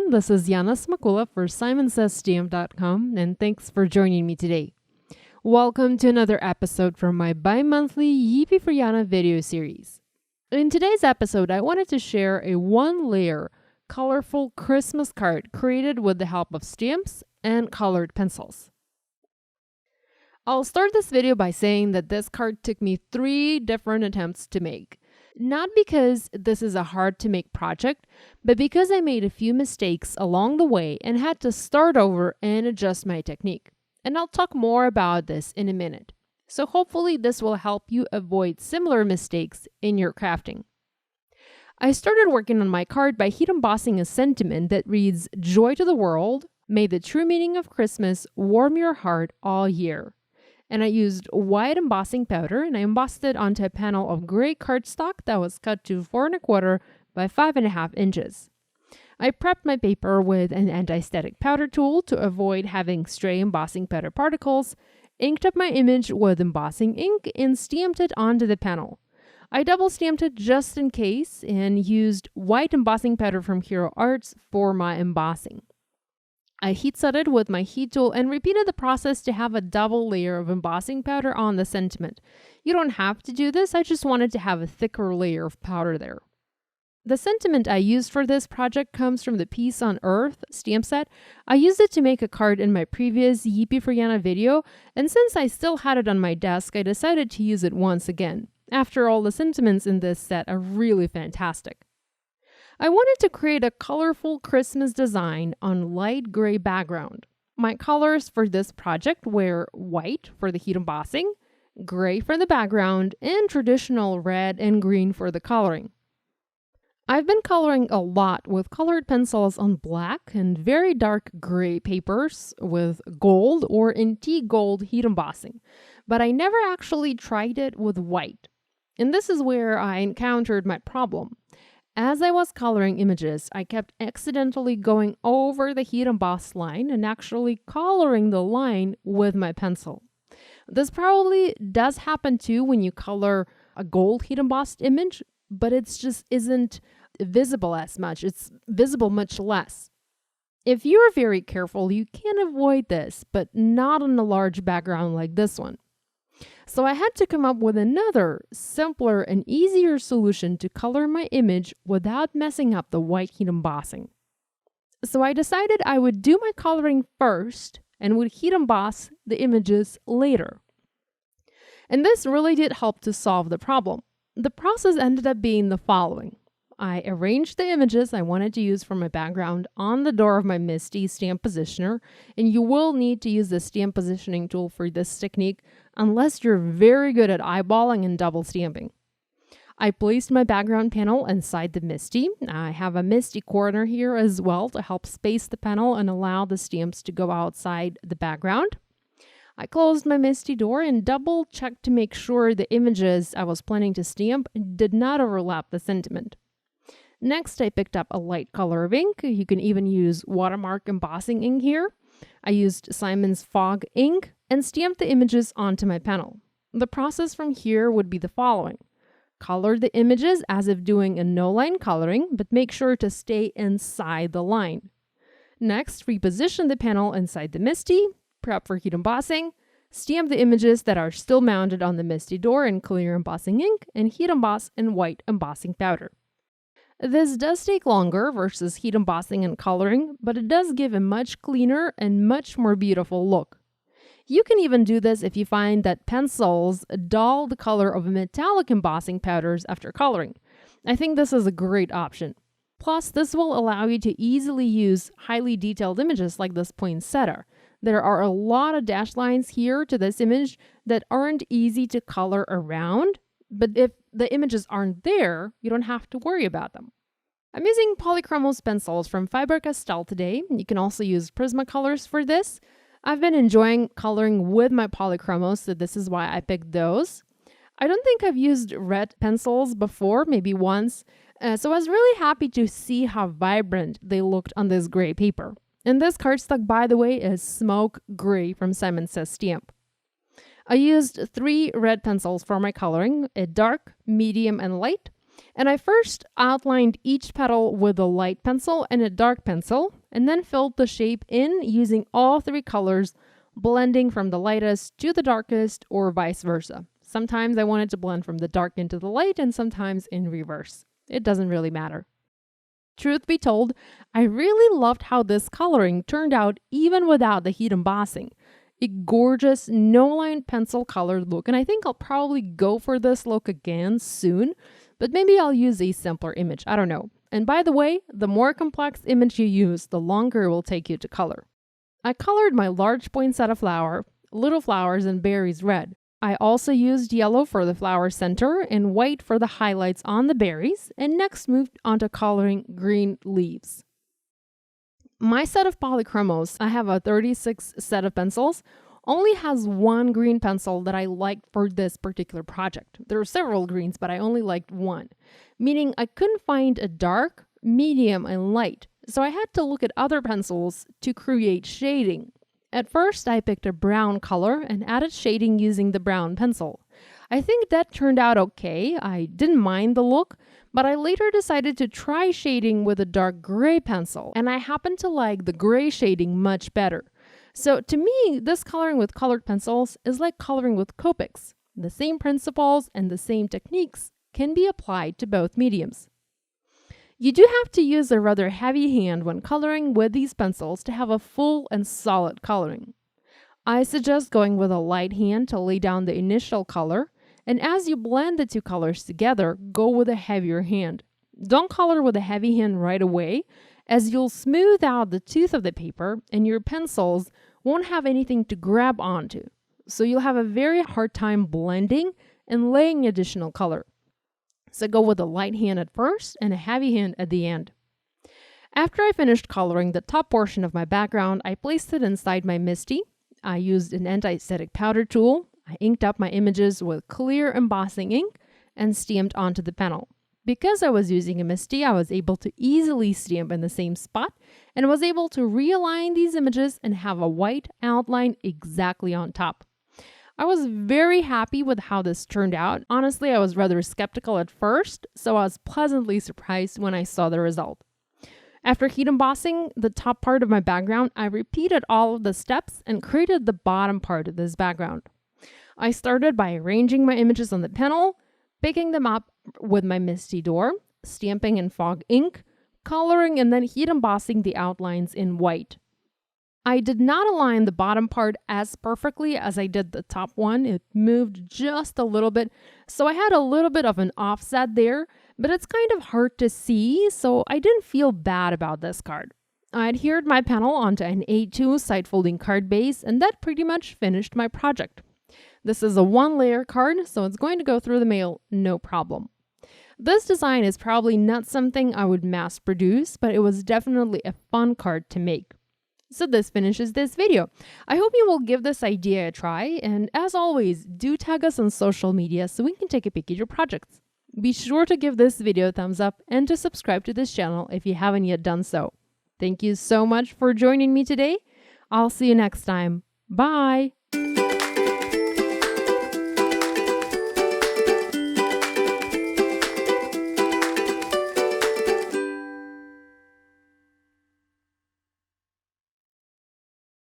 everyone, this is Yana Smakula for SimonsStamp.com, and thanks for joining me today. Welcome to another episode from my bi-monthly Yippee For Yana video series. In today's episode, I wanted to share a one-layer, colorful Christmas card created with the help of stamps and colored pencils. I'll start this video by saying that this card took me 3 different attempts to make. Not because this is a hard-to-make project, but because I made a few mistakes along the way and had to start over and adjust my technique. And I'll talk more about this in a minute. So hopefully this will help you avoid similar mistakes in your crafting. I started working on my card by heat embossing a sentiment that reads, "Joy to the world, may the true meaning of Christmas warm your heart all year." And I used white embossing powder, and I embossed it onto a panel of gray cardstock that was cut to 4 1/4 by 5.5 inches. I prepped my paper with an anti-static powder tool to avoid having stray embossing powder particles, inked up my image with embossing ink, and stamped it onto the panel. I double stamped it just in case and used white embossing powder from Hero Arts for my embossing. I heat set it with my heat tool and repeated the process to have a double layer of embossing powder on the sentiment. You don't have to do this, I just wanted to have a thicker layer of powder there. The sentiment I used for this project comes from the Peace on Earth stamp set. I used it to make a card in my previous Yippee For Yana video, and since I still had it on my desk, I decided to use it once again. After all, the sentiments in this set are really fantastic. I wanted to create a colorful Christmas design on light gray background. My colors for this project were white for the heat embossing, gray for the background, and traditional red and green for the coloring. I've been coloring a lot with colored pencils on black and very dark gray papers with gold or antique gold heat embossing, but I never actually tried it with white. And this is where I encountered my problem. As I was coloring images, I kept accidentally going over the heat embossed line and actually coloring the line with my pencil. This probably does happen too when you color a gold heat embossed image, but it just isn't visible as much. It's visible much less. If you're very careful, you can avoid this, but not on a large background like this one. So I had to come up with another, simpler and easier solution to color my image without messing up the white heat embossing. So I decided I would do my coloring first and would heat emboss the images later. And this really did help to solve the problem. The process ended up being the following. I arranged the images I wanted to use for my background on the door of my misti stamp positioner, and you will need to use the stamp positioning tool for this technique unless you're very good at eyeballing and double stamping. I placed my background panel inside the misti. I have a misti corner here as well to help space the panel and allow the stamps to go outside the background. I closed my misti door and double checked to make sure the images I was planning to stamp did not overlap the sentiment. Next, I picked up a light color of ink. You can even use watermark embossing ink here. I used Simon's Fog ink and stamped the images onto my panel. The process from here would be the following. Color the images as if doing a no-line coloring, but make sure to stay inside the line. Next, reposition the panel inside the misti, prep for heat embossing, stamp the images that are still mounted on the misti door in clear embossing ink, and heat emboss in white embossing powder. This does take longer versus heat embossing and coloring, but it does give a much cleaner and much more beautiful look. You can even do this if you find that pencils dull the color of metallic embossing powders after coloring. I think this is a great option. Plus, this will allow you to easily use highly detailed images like this poinsettia. There are a lot of dashed lines here to this image that aren't easy to color around, but if the images aren't there, you don't have to worry about them. I'm using Polychromos pencils from Faber-Castell today. You can also use Prismacolors for this. I've been enjoying coloring with my Polychromos, so this is why I picked those. I don't think I've used red pencils before, maybe once, so I was really happy to see how vibrant they looked on this gray paper. And this cardstock, by the way, is Smoke Gray from Simon Says Stamp. I used 3 red pencils for my coloring, a dark, medium, and light. And I first outlined each petal with a light pencil and a dark pencil, and then filled the shape in using all three colors, blending from the lightest to the darkest or vice versa. Sometimes I wanted to blend from the dark into the light and sometimes in reverse. It doesn't really matter. Truth be told, I really loved how this coloring turned out even without the heat embossing. A gorgeous no-line pencil colored look, and I think I'll probably go for this look again soon, but maybe I'll use a simpler image, I don't know. And by the way, the more complex image you use, the longer it will take you to color. I colored my large poinsettia flower, little flowers, and berries red. I also used yellow for the flower center and white for the highlights on the berries, and next moved on to coloring green leaves. My set of Polychromos, I have a 36 set of pencils, only has one green pencil that I liked for this particular project. There are several greens, but I only liked one, meaning I couldn't find a dark, medium, and light, so I had to look at other pencils to create shading. At first, I picked a brown color and added shading using the brown pencil. I think that turned out okay. I didn't mind the look, but I later decided to try shading with a dark gray pencil, and I happened to like the gray shading much better. So to me, this coloring with colored pencils is like coloring with Copics. The same principles and the same techniques can be applied to both mediums. You do have to use a rather heavy hand when coloring with these pencils to have a full and solid coloring. I suggest going with a light hand to lay down the initial color, and as you blend the two colors together, go with a heavier hand. Don't color with a heavy hand right away, as you'll smooth out the tooth of the paper and your pencils won't have anything to grab onto. So you'll have a very hard time blending and laying additional color. So go with a light hand at first and a heavy hand at the end. After I finished coloring the top portion of my background, I placed it inside my misti. I used an anti-static powder tool. I inked up my images with clear embossing ink and stamped onto the panel. Because I was using a misti, I was able to easily stamp in the same spot and was able to realign these images and have a white outline exactly on top. I was very happy with how this turned out. Honestly, I was rather skeptical at first, so I was pleasantly surprised when I saw the result. After heat embossing the top part of my background, I repeated all of the steps and created the bottom part of this background. I started by arranging my images on the panel, picking them up with my misti door, stamping in fog ink, coloring, and then heat embossing the outlines in white. I did not align the bottom part as perfectly as I did the top one. It moved just a little bit, so I had a little bit of an offset there, but it's kind of hard to see, so I didn't feel bad about this card. I adhered my panel onto an A2 side-folding card base, and that pretty much finished my project. This is a one-layer card, so it's going to go through the mail no problem. This design is probably not something I would mass produce, but it was definitely a fun card to make. So this finishes this video. I hope you will give this idea a try, and as always, do tag us on social media so we can take a peek at your projects. Be sure to give this video a thumbs up and to subscribe to this channel if you haven't yet done so. Thank you so much for joining me today. I'll see you next time. Bye!